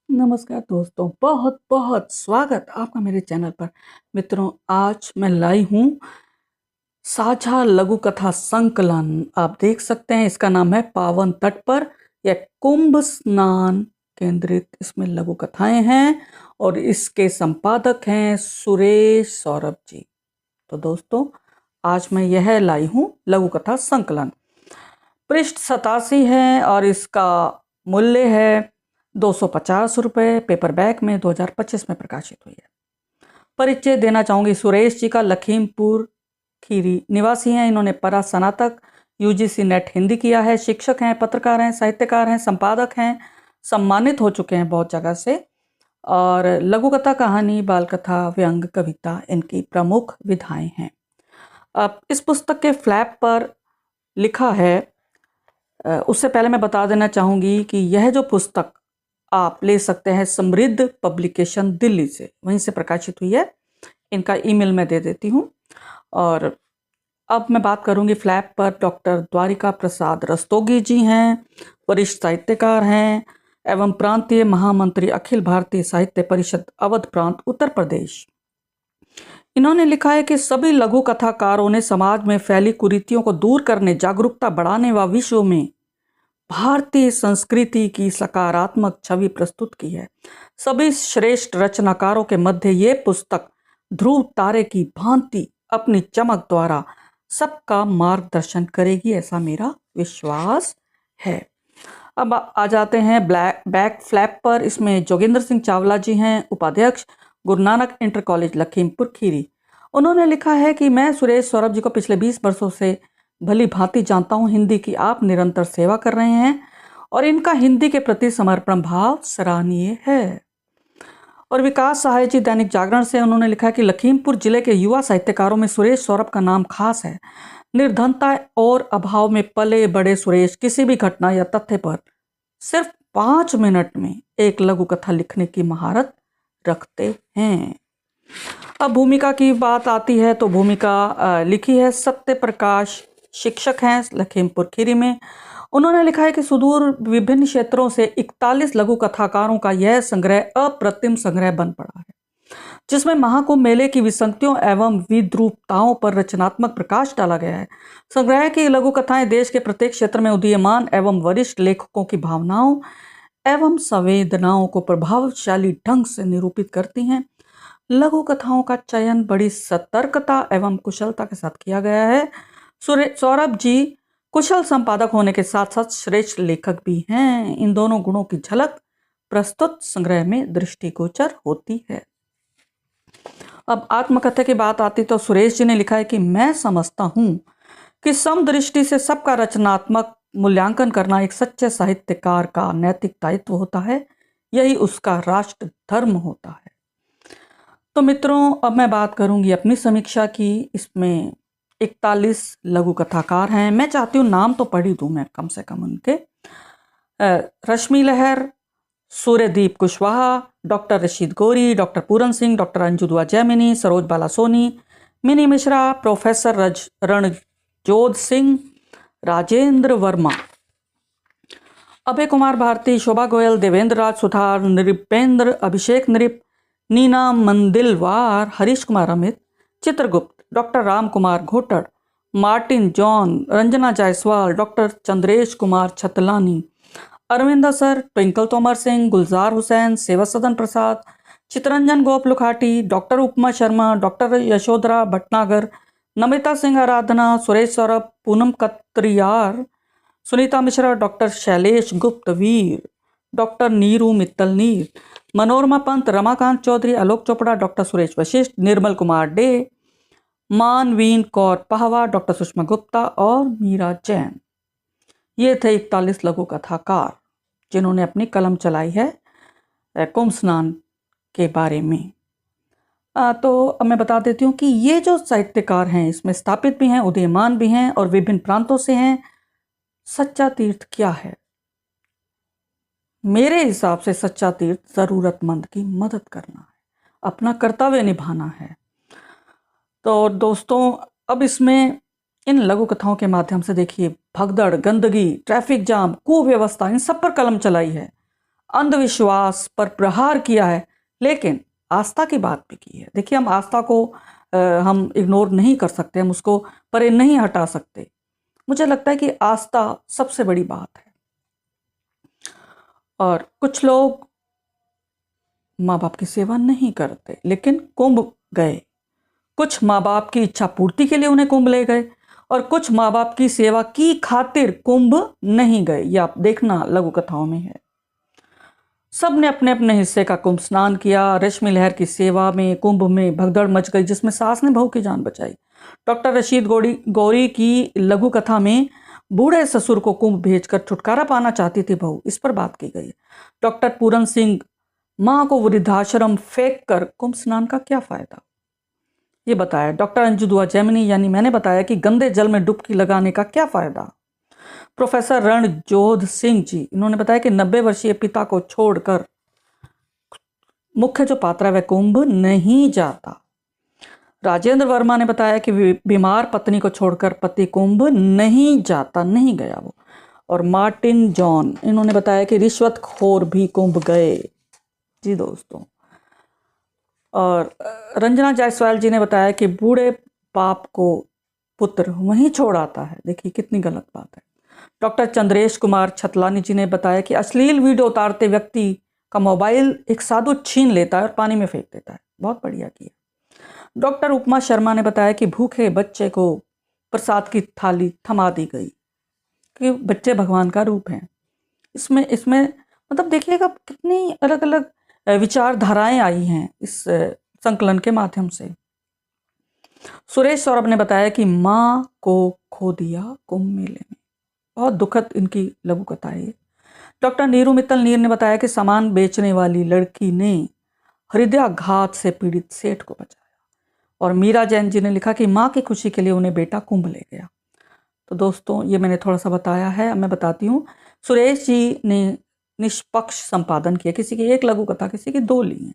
नमस्कार दोस्तों, बहुत बहुत स्वागत आपका मेरे चैनल पर। मित्रों, आज मैं लाई हूँ साझा लघु कथा संकलन। आप देख सकते हैं, इसका नाम है पावन तट पर या कुंभ स्नान केंद्रित इसमें लघु कथाएं हैं और इसके संपादक हैं सुरेश सौरभ जी। तो दोस्तों, आज मैं यह लाई हूँ लघु कथा संकलन। पृष्ठ 87 है और इसका मूल्य है 250 रुपये। पेपरबैक में 2025 में प्रकाशित हुई है। परिचय देना चाहूँगी सुरेश जी का। लखीमपुर खीरी निवासी हैं। इन्होंने परा स्नातक यूजीसी नेट हिंदी किया है। शिक्षक हैं, पत्रकार हैं, साहित्यकार हैं, संपादक हैं, सम्मानित हो चुके हैं बहुत जगह से। और लघु कथा, कहानी, बाल कथा, व्यंग, कविता इनकी प्रमुख विधाएं हैं। अब इस पुस्तक के फ्लैप पर लिखा है, उससे पहले मैं बता देना चाहूँगी कि यह जो पुस्तक आप ले सकते हैं समृद्ध पब्लिकेशन दिल्ली से, वहीं से प्रकाशित हुई है। इनका ईमेल मैं दे देती हूँ। और अब मैं बात करूँगी फ्लैप पर। डॉक्टर द्वारिका प्रसाद रस्तोगी जी हैं, वरिष्ठ साहित्यकार हैं एवं प्रांतीय महामंत्री अखिल भारतीय साहित्य परिषद अवध प्रांत उत्तर प्रदेश। इन्होंने लिखा है कि सभी लघु कथाकारों ने समाज में फैली कुरीतियों को दूर करने, जागरूकता बढ़ाने व विश्व में भारतीय संस्कृति की सकारात्मक छवि प्रस्तुत की है। सभी श्रेष्ठ रचनाकारों के मध्य ये पुस्तक ध्रुव तारे की भांति अपनी चमक द्वारा सबका मार्गदर्शन करेगी, ऐसा मेरा विश्वास है। अब आ जाते हैं बैक फ्लैप पर। इसमें जोगिंदर सिंह चावला जी हैं, उपाध्यक्ष, गुरु नानक इंटर कॉलेज लखीमपुर खीरी। उन्होंने लिखा है कि मैं सुरेश सौरभ जी को पिछले 20 वर्षों से भली भांति जानता हूँ। हिंदी की आप निरंतर सेवा कर रहे हैं और इनका हिंदी के प्रति समर्पण भाव सराहनीय है। और विकास सहाय जी दैनिक जागरण से उन्होंने लिखा है कि लखीमपुर जिले के युवा साहित्यकारों में सुरेश सौरभ का नाम खास है। निर्धनता और अभाव में पले बड़े सुरेश किसी भी घटना या तथ्य पर सिर्फ 5 मिनट में एक लघु कथा लिखने की महारत रखते हैं। अब भूमिका की बात आती है तो भूमिका लिखी है सत्य प्रकाश, शिक्षक हैं लखीमपुर खीरी में। उन्होंने लिखा है कि सुदूर विभिन्न क्षेत्रों से 41 लघु कथाकारों का यह संग्रह अप्रतिम संग्रह बन पड़ा है, जिसमें महाकुंभ मेले की विसंगतियों एवं विद्रूपताओं पर रचनात्मक प्रकाश डाला गया है। संग्रह की लघु कथाएं देश के प्रत्येक क्षेत्र में उदीयमान एवं वरिष्ठ लेखकों की भावनाओं एवं संवेदनाओं को प्रभावशाली ढंग से निरूपित करती हैं। लघु कथाओं का चयन बड़ी सतर्कता एवं कुशलता के साथ किया गया है। सौरभ जी कुशल संपादक होने के साथ साथ श्रेष्ठ लेखक भी हैं। इन दोनों गुणों की झलक प्रस्तुत संग्रह में दृष्टिगोचर होती है। अब आत्मकथा की बात आती तो सुरेश जी ने लिखा है कि मैं समझता हूं कि समदृष्टि से सबका रचनात्मक मूल्यांकन करना एक सच्चे साहित्यकार का नैतिक दायित्व होता है। यही उसका राष्ट्र धर्म होता है। तो मित्रों, अब मैं बात करूंगी अपनी समीक्षा की। इसमें 41 लघु कथाकार हैं। मैं चाहती हूँ नाम तो पढ़ ही दूँ मैं कम से कम उनके। रश्मि लहर, Suryadeep Kushwaha, doctor Rashid Ghori, doctor Puran Singh, doctor Anju Dua Jaimini, Saroj Bala Soni, Mini Mishra, professor Ranjodh Singh, Rajendra Verma, Abhay Kumar Bharti, Shobha Goyal, Devendra Raj Suthar, Nripendra, Abhishek Nrip, Neena Mandilwar, Harish Kumar Amit, Chitragupt, doctor Ram Kumar Ghotad, Martin John, Ranjana Jaiswal, doctor Chandresh Kumar Chhatlani, Arvind sir, Twinkle Tomar Singh, Gulzar Hussain, Seva Sadan Prasad, Chitranjan Gop Lukhati, doctor Upma Sharma, doctor Yashodhara Bhatnagar, Namita Singh आराधना, सुरेश सौरभ, पूनम कत्रियार, सुनीता मिश्रा, डॉक्टर शैलेश गुप्त वीर, डॉक्टर नीरू मित्तल नीर, मनोरमा पंत, रमाकांत चौधरी, आलोक Chopra, doctor Suresh Vashishtha, Nirmal Kumar day, Manveen Kaur Pahwa, doctor Sushma Gupta और मीरा जैन। ये थे 41 लघु कथाकार जिन्होंने अपनी कलम चलाई है कुंभ स्नान के बारे में। तो अब मैं बता देती हूँ कि ये जो साहित्यकार हैं इसमें स्थापित भी हैं, उदीयमान भी हैं और विभिन्न प्रांतों से हैं। सच्चा तीर्थ क्या है? मेरे हिसाब से सच्चा तीर्थ जरूरतमंद की मदद करना है, अपना कर्तव्य निभाना है। तो दोस्तों, अब इसमें इन लघु कथाओं के माध्यम से देखिए भगदड़, गंदगी, ट्रैफिक जाम, कुव्यवस्था, इन सब पर कलम चलाई है। अंधविश्वास पर प्रहार किया है, लेकिन आस्था की बात भी की है। देखिए, हम आस्था को हम इग्नोर नहीं कर सकते, हम उसको परे नहीं हटा सकते। मुझे लगता है कि आस्था सबसे बड़ी बात है। और कुछ लोग माँ बाप की सेवा नहीं करते लेकिन कुंभ गए। कुछ माँ बाप की इच्छा पूर्ति के लिए उन्हें कुंभ ले गए और कुछ माँ बाप की सेवा की खातिर कुंभ नहीं गए। ये आप देखना लघु कथाओं में है। सब ने अपने अपने हिस्से का कुंभ स्नान किया। रेशमी लहर की सेवा में कुंभ में भगदड़ मच गई, जिसमें सास ने बहू की जान बचाई। डॉक्टर रशीद गौरी की लघु कथा में बूढ़े ससुर को कुंभ भेजकर छुटकारा पाना चाहती थी बहू, इस पर बात की गई है। डॉक्टर पूरन सिंह, मां को वृद्धाश्रम फेंक कर कुंभ स्नान का क्या फायदा, ये बताया। डॉक्टर अंजू दुआ जैमिनी यानी मैंने बताया कि गंदे जल में डुबकी लगाने का क्या फायदा। प्रोफेसर रणजोध सिंह जी, इन्होंने बताया कि 90 वर्षीय पिता को छोड़कर मुख्य जो पात्र है वह कुंभ नहीं जाता। राजेंद्र वर्मा ने बताया कि बीमार पत्नी को छोड़कर पति कुंभ नहीं जाता, नहीं गया वो। और मार्टिन जॉन, इन्होंने बताया कि रिश्वतखोर भी कुंभ गए। जी दोस्तों। और रंजना जायसवाल जी ने बताया कि बूढ़े बाप को पुत्र वहीं छोड़ आता है। देखिए कितनी गलत बात है। डॉक्टर चंद्रेश कुमार छतलानी जी ने बताया कि अश्लील वीडियो उतारते व्यक्ति का मोबाइल एक साधु छीन लेता है और पानी में फेंक देता है। बहुत बढ़िया किया। डॉक्टर उपमा शर्मा ने बताया कि भूखे बच्चे को प्रसाद की थाली थमा दी गई, कि बच्चे भगवान का रूप हैं। इसमें इसमें मतलब देखिएगा कितनी अलग अलग विचारधाराएं आई हैं इस संकलन के माध्यम से। सुरेश सौरभ ने बताया कि माँ को खो दिया कुंभ मेले में। बहुत दुखद इनकी लघु कथा है। डॉक्टर नीरू मित्तल नीर ने बताया कि सामान बेचने वाली लड़की ने हृदयाघात से पीड़ित सेठ को बचाया। और मीरा जैन जी ने लिखा कि माँ की खुशी के लिए उन्हें बेटा कुंभ ले गया। तो दोस्तों ये मैंने थोड़ा सा बताया है, अब मैं बताती हूँ। सुरेश जी ने निष्पक्ष संपादन किया, किसी की एक लघु कथा, किसी की दो ली हैं।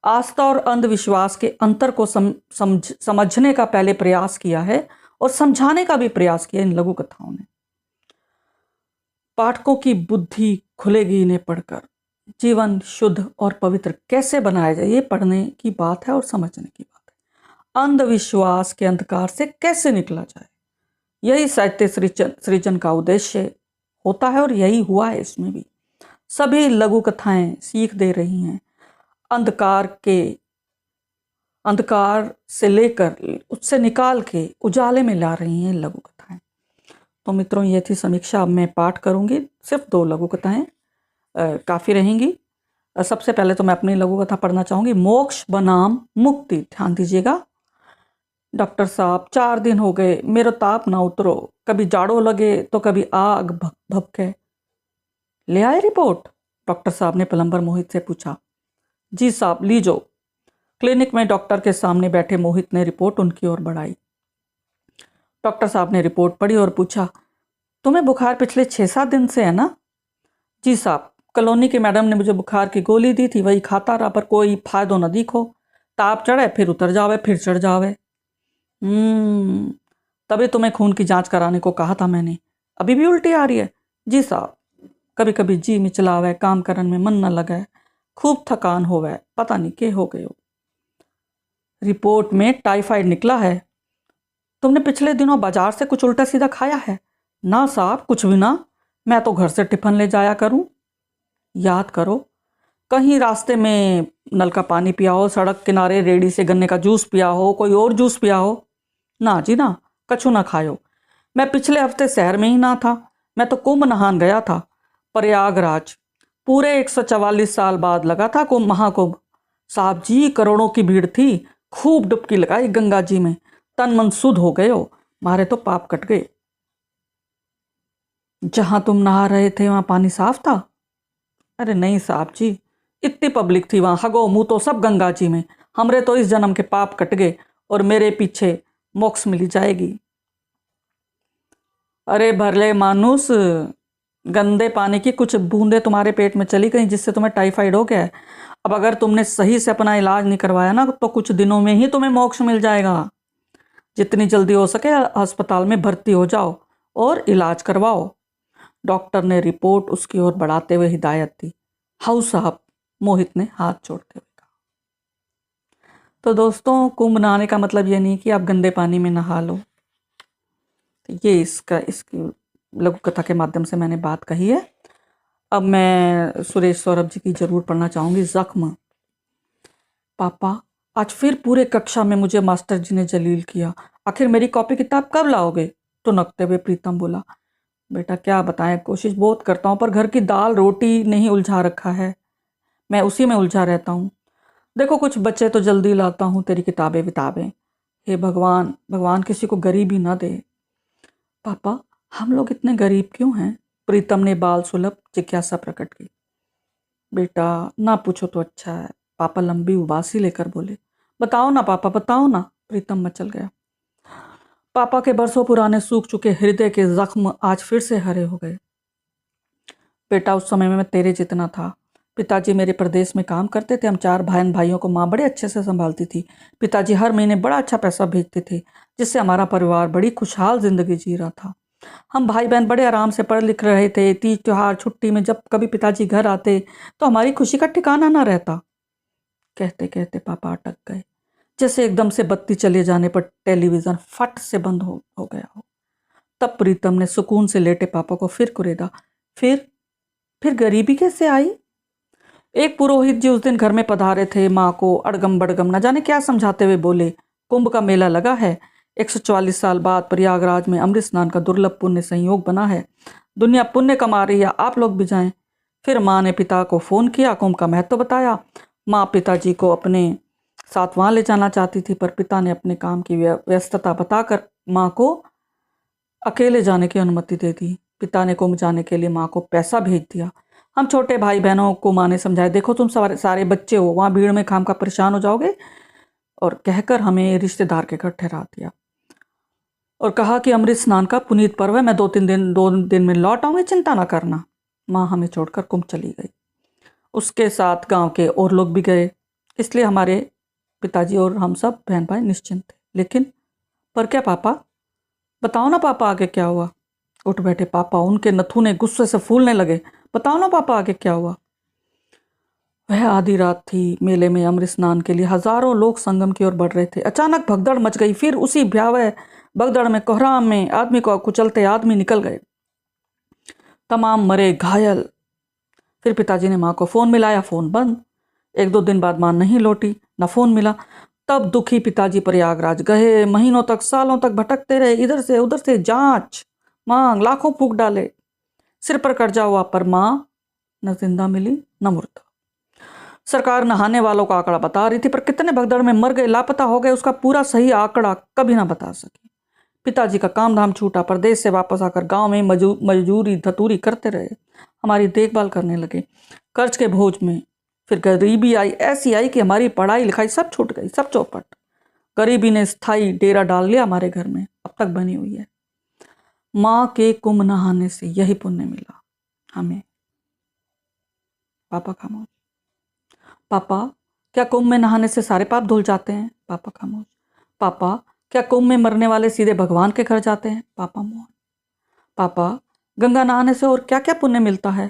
आस्था और अंधविश्वास के अंतर को समझने का पहले प्रयास किया है और समझाने का भी प्रयास किया इन लघु कथाओं ने। पाठकों की बुद्धि खुलेगी इन्हें पढ़कर। जीवन शुद्ध और पवित्र कैसे बनाया जाए, ये पढ़ने की बात है और समझने की बात है। अंधविश्वास के अंधकार से कैसे निकला जाए, यही साहित्य सृजन का उद्देश्य होता है और यही हुआ है इसमें भी। सभी लघु कथाएं सीख दे रही हैं। अंधकार से लेकर उससे निकाल के उजाले में ला रही हैं लघु कथाएं। तो मित्रों ये थी समीक्षा। अब मैं पाठ करूंगी, सिर्फ 2 लघु कथाएं काफ़ी रहेंगी। सबसे पहले तो मैं अपनी लघु कथा पढ़ना चाहूँगी, मोक्ष बनाम मुक्ति। ध्यान दीजिएगा। डॉक्टर साहब 4 दिन हो गए मेरो ताप ना उतरो, कभी जाड़ो लगे तो कभी आग भभके, ले आए रिपोर्ट? डॉक्टर साहब ने प्लम्बर मोहित से पूछा। जी साहब लीजो। क्लिनिक में डॉक्टर के सामने बैठे मोहित ने रिपोर्ट उनकी ओर बढ़ाई। डॉक्टर साहब ने रिपोर्ट पढ़ी और पूछा, तुम्हें बुखार पिछले 6-7 दिन से है ना? जी साहब, कॉलोनी की मैडम ने मुझे बुखार की गोली दी थी, वही खाता रहा, पर कोई फायदो न दिखो। ताप चढ़े फिर उतर जावे, फिर चढ़ जावे। तभी तुम्हें खून की जांच कराने को कहा था मैंने। अभी भी उल्टी आ रही है? जी साहब, कभी कभी जी मिचलावे, काम करन में मन न लगे, खूब थकान होवे, पता नहीं के हो गए हो। रिपोर्ट में टाइफाइड निकला है। तुमने पिछले दिनों बाजार से कुछ उल्टा सीधा खाया है? ना साहब, कुछ भी ना, मैं तो घर से टिफिन ले जाया करूं। याद करो, कहीं रास्ते में नल का पानी पिया हो, सड़क किनारे रेडी से गन्ने का जूस पिया हो, कोई और जूस पिया हो? ना जी ना, कछु ना खायो। मैं पिछले हफ्ते शहर में ही ना था, मैं तो कुंभ नहान गया था, प्रयागराज। पूरे 144 साल बाद लगा था कुंभ, महाकुंभ। साहब जी करोड़ों की भीड़ थी, खूब डुबकी लगाई गंगा जी में, तन मन शुद्ध हो गए हो, मारे तो पाप कट गए। जहां तुम नहा रहे थे वहां पानी साफ था? अरे नहीं साहब जी, इतनी पब्लिक थी वहां, हगो मुंह तो सब गंगा जी में। हमरे तो इस जन्म के पाप कट गए और मेरे पीछे मोक्ष मिली जाएगी। अरे भरले मानुस, गंदे पानी की कुछ बूंदे तुम्हारे पेट में चली गई जिससे तुम्हें टाइफाइड हो गया है। अब अगर तुमने सही से अपना इलाज नहीं करवाया ना तो कुछ दिनों में ही तुम्हें मोक्ष मिल जाएगा। जितनी जल्दी हो सके अस्पताल में भर्ती हो जाओ और इलाज करवाओ। डॉक्टर ने रिपोर्ट उसकी ओर बढ़ाते हुए हिदायत दी। हाउस साहब, मोहित ने हाथ जोड़ते हुए कहा। तो दोस्तों, कुंभ नहाने का मतलब ये नहीं कि आप गंदे पानी में नहा लो। तो ये इसकी लघु कथा के माध्यम से मैंने बात कही है। अब मैं सुरेश सौरभ जी की जरूर पढ़ना चाहूंगी। जख्म। पापा, आज फिर पूरे कक्षा में मुझे मास्टर जी ने जलील किया। आखिर मेरी कॉपी किताब कब लाओगे? तो नकते हुए प्रीतम बोला, बेटा क्या बताएं, कोशिश बहुत करता हूँ पर घर की दाल रोटी नहीं उलझा रखा है, मैं उसी में उलझा रहता हूँ। देखो कुछ बच्चे तो जल्दी लाता हूँ तेरी किताबें विताबें। हे भगवान, भगवान किसी को गरीबी ना दे। पापा, हम लोग इतने गरीब क्यों हैं? प्रीतम ने बाल सुलभ जिज्ञासा प्रकट की। बेटा ना पूछो तो अच्छा है, पापा लंबी उबासी लेकर बोले। बताओ ना पापा, बताओ ना, प्रीतम मचल गया। पापा के बरसों पुराने सूख चुके हृदय के जख्म आज फिर से हरे हो गए। बेटा उस समय में मैं तेरे जितना था। पिताजी मेरे प्रदेश में काम करते थे। हम 4 बहन भाइयों को माँ बड़े अच्छे से संभालती थी। पिताजी हर महीने बड़ा अच्छा पैसा भेजते थे, जिससे हमारा परिवार बड़ी खुशहाल जिंदगी जी रहा था। हम भाई बहन बड़े आराम से पढ़ लिख रहे थे। तीज त्योहार छुट्टी में जब कभी पिताजी घर आते तो हमारी खुशी का ठिकाना ना रहता। कहते कहते पापा अटक गए, जैसे एकदम से बत्ती चले जाने पर टेलीविजन फट से बंद हो गया हो। तब प्रीतम ने सुकून से लेटे पापा को फिर कुरेदा। फिर गरीबी कैसे आई? एक पुरोहित जी उस दिन घर में पधारे थे। माँ को अड़गम बड़गम न जाने क्या समझाते हुए बोले, कुंभ का मेला लगा है। 144 साल बाद प्रयागराज में अमृत स्नान का दुर्लभ पुण्य संयोग बना है। दुनिया पुण्य कमा रही है, आप लोग भी जाएं। फिर माँ ने पिता को फोन किया, कुंभ का महत्व बताया। माँ पिताजी को अपने साथ वहां ले जाना चाहती थी, पर पिता ने अपने काम की व्यस्तता बताकर माँ को अकेले जाने की अनुमति दे दी। पिता ने कुंभ जाने के लिए माँ को पैसा भेज दिया। हम छोटे भाई बहनों को माँ ने समझाया, देखो तुम सारे बच्चे हो, वहां भीड़ में खाम का परेशान हो जाओगे, और कहकर हमें रिश्तेदार के घर ठहरा दिया और कहा कि अमृत स्नान का पुनीत पर्व है, मैं 2 दिन में लौट आऊंगी, चिंता ना करना। माँ हमें छोड़कर कुंभ चली गई। उसके साथ गांव के और लोग भी गए, इसलिए हमारे पिताजी और हम सब बहन भाई निश्चिंत थे। लेकिन पर क्या पापा, बताओ ना पापा, आगे क्या हुआ? उठ बैठे पापा, उनके नथुने गुस्से से फूलने लगे। बताओ ना पापा, आगे क्या हुआ? वह आधी रात थी। मेले में अमृत स्नान के लिए हजारों लोग संगम की ओर बढ़ रहे थे। अचानक भगदड़ मच गई। फिर उसी भयावह भगदड़ में कोहराम में आदमी को कुचलते आदमी निकल गए, तमाम मरे घायल। फिर पिताजी ने माँ को फोन मिलाया, फोन बंद। 1-2 दिन बाद माँ नहीं लौटी, न फोन मिला। तब दुखी पिताजी प्रयागराज गए। महीनों तक, सालों तक भटकते रहे, इधर से उधर से जांच मांग, लाखों फूक डाले। सिर पर कर्जा हुआ, पर माँ न जिंदा मिली न मुर्दा। सरकार नहाने वालों का आंकड़ा बता रही थी, पर कितने भगदड़ में मर गए, लापता हो गए, उसका पूरा सही आंकड़ा कभी ना बता सकी। पिताजी का काम धाम छूटा। परदेश से वापस आकर गांव में मजदूरी धतूरी करते रहे, हमारी देखभाल करने लगे, कर्ज के बोझ में। फिर गरीबी आई, ऐसी आई कि हमारी पढ़ाई लिखाई सब छूट गई, सब चौपट। गरीबी ने स्थायी डेरा डाल लिया हमारे घर में, अब तक बनी हुई है। माँ के कुंभ नहाने से यही पुण्य मिला हमें। पापा खामोश। पापा, क्या कुंभ में नहाने से सारे पाप धुल जाते हैं? पापा खामोश। पापा, क्या कुंभ में मरने वाले सीधे भगवान के घर जाते हैं? पापा मौन। पापा, गंगा नहाने से और क्या क्या पुण्य मिलता है?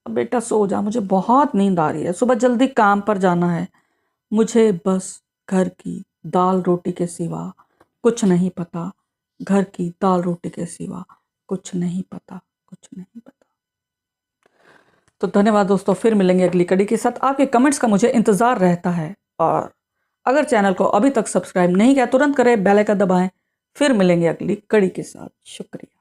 अब बेटा सो जा, मुझे बहुत नींद आ रही है, सुबह जल्दी काम पर जाना है। मुझे बस घर की दाल रोटी के सिवा कुछ नहीं पता। घर की दाल रोटी के सिवा कुछ नहीं पता, कुछ नहीं पता। तो धन्यवाद दोस्तों, फिर मिलेंगे अगली कड़ी के साथ। आपके कमेंट्स का मुझे इंतजार रहता है, और अगर चैनल को अभी तक सब्सक्राइब नहीं किया तुरंत करें, बेल आइकन दबाएं। फिर मिलेंगे अगली कड़ी के साथ। शुक्रिया।